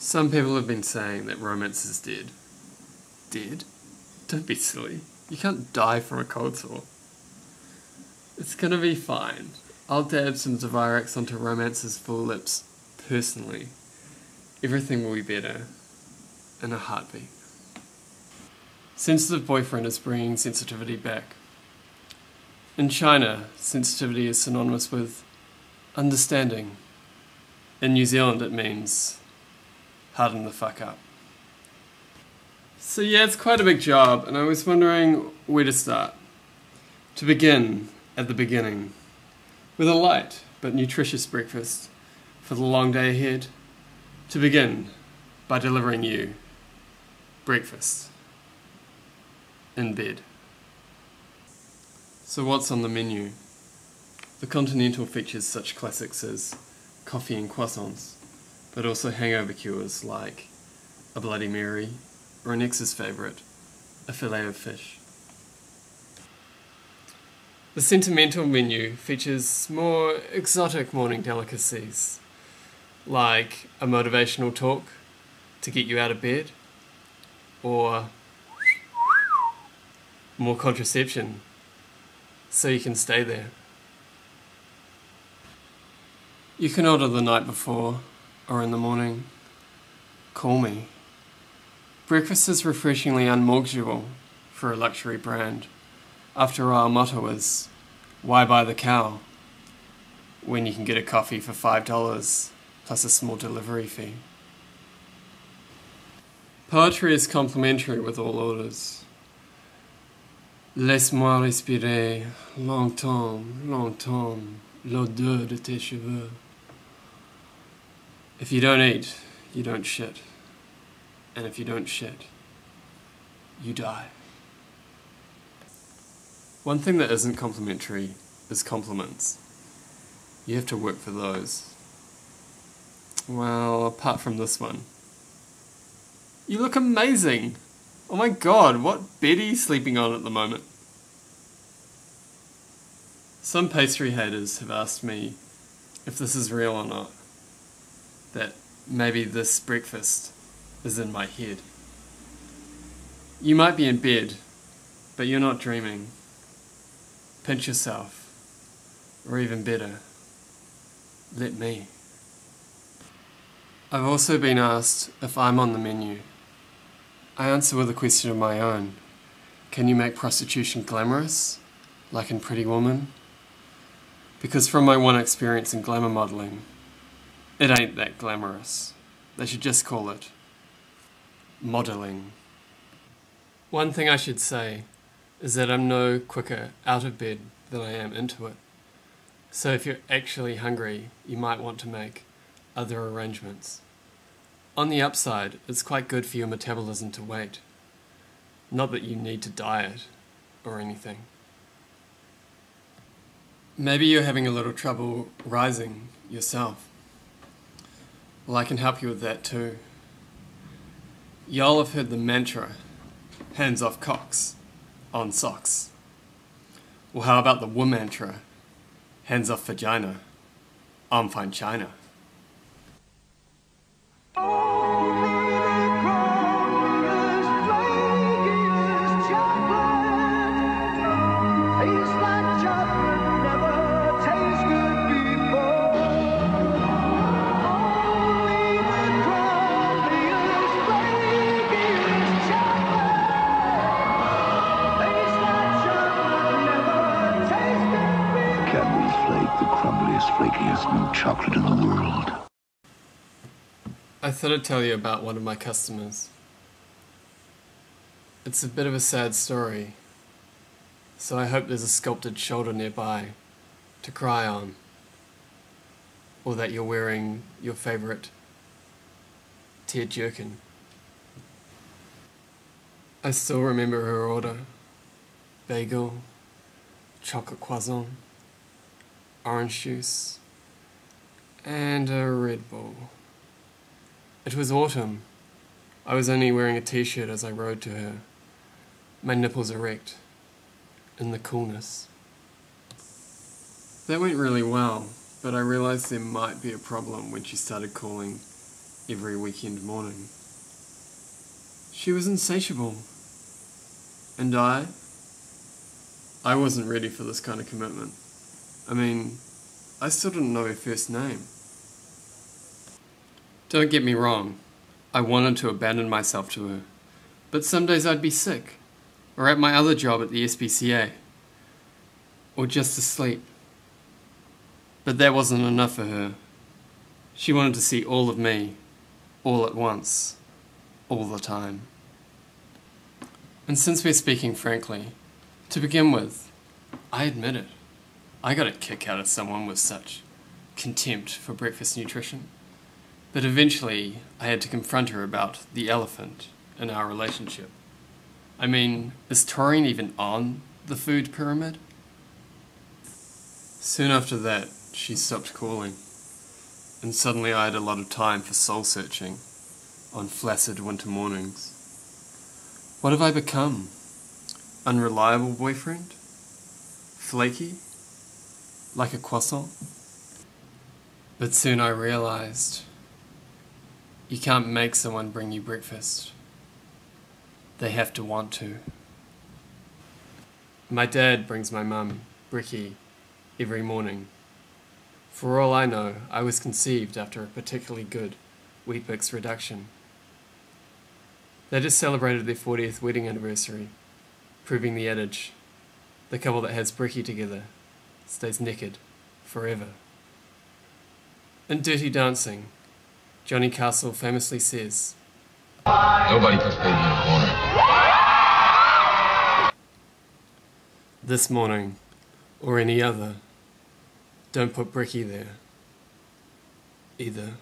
Some people have been saying that romance is dead. Dead? Don't be silly. You can't die from a cold sore. It's gonna be fine. I'll dab some Zavirax onto romance's full lips, personally. Everything will be better. In a heartbeat. Sensitive boyfriend is bringing sensitivity back. In China, sensitivity is synonymous with understanding. In New Zealand it means harden the fuck up. So yeah, it's quite a big job, and I was wondering where to start. To begin at the beginning, with a light but nutritious breakfast for the long day ahead. To begin by delivering you breakfast in bed. So what's on the menu? The continental features such classics as coffee and croissants, but also hangover cures like a Bloody Mary, or an ex's favourite, a fillet of fish. The sentimental menu features more exotic morning delicacies, like a motivational talk to get you out of bed, or more contraception so you can stay there. You can order the night before or in the morning. Call me. Breakfast is refreshingly unmortgageable for a luxury brand. After all, our motto is, why buy the cow when you can get a coffee for $5 plus a small delivery fee? Poetry is complimentary with all orders. Laisse-moi respirer longtemps, longtemps, l'odeur de tes cheveux. If you don't eat, you don't shit. And if you don't shit, you die. One thing that isn't complimentary is compliments. You have to work for those. Well, apart from this one. You look amazing! Oh my god, what bed are you sleeping on at the moment? Some pastry haters have asked me if this is real or not. That maybe this breakfast is in my head. You might be in bed, but you're not dreaming. Pinch yourself. Or even better, let me. I've also been asked if I'm on the menu. I answer with a question of my own. Can you make prostitution glamorous, like in Pretty Woman? Because from my one experience in glamour modelling, it ain't that glamorous. They should just call it modelling. One thing I should say is that I'm no quicker out of bed than I am into it. So if you're actually hungry, you might want to make other arrangements. On the upside, it's quite good for your metabolism to wait. Not that you need to diet or anything. Maybe you're having a little trouble rising yourself. Well, I can help you with that too. Y'all have heard the mantra, hands off cocks, on socks. Well, how about the womantra, hands off vagina, on fine china. Flakiest milk chocolate in the world. I thought I'd tell you about one of my customers. It's a bit of a sad story, so I hope there's a sculpted shoulder nearby to cry on, or that you're wearing your favourite tear jerkin. I still remember her order: bagel, chocolate croissant, orange juice, and a Red Bull. It was autumn. I was only wearing a t-shirt as I rode to her, my nipples erect, in the coolness. That went really well, but I realised there might be a problem when she started calling every weekend morning. She was insatiable. And I wasn't ready for this kind of commitment. I mean, I still didn't know her first name. Don't get me wrong, I wanted to abandon myself to her, but some days I'd be sick, or at my other job at the SPCA, or just asleep. But that wasn't enough for her. She wanted to see all of me, all at once, all the time. And since we're speaking frankly, to begin with, I admit it. I got a kick out of someone with such contempt for breakfast nutrition. But eventually, I had to confront her about the elephant in our relationship. I mean, is taurine even on the food pyramid? Soon after that, she stopped calling. And suddenly I had a lot of time for soul-searching on flaccid winter mornings. What have I become? Unreliable boyfriend? Flaky? Like a croissant? But soon I realized you can't make someone bring you breakfast. They have to want to. My dad brings my mum, brekkie, every morning. For all I know, I was conceived after a particularly good Weet-Bix reduction. They just celebrated their 40th wedding anniversary, proving the adage, the couple that has brekkie together stays naked forever. In Dirty Dancing, Johnny Castle famously says, Nobody puts baby in a corner. this morning, or any other, don't put brekkie there, either.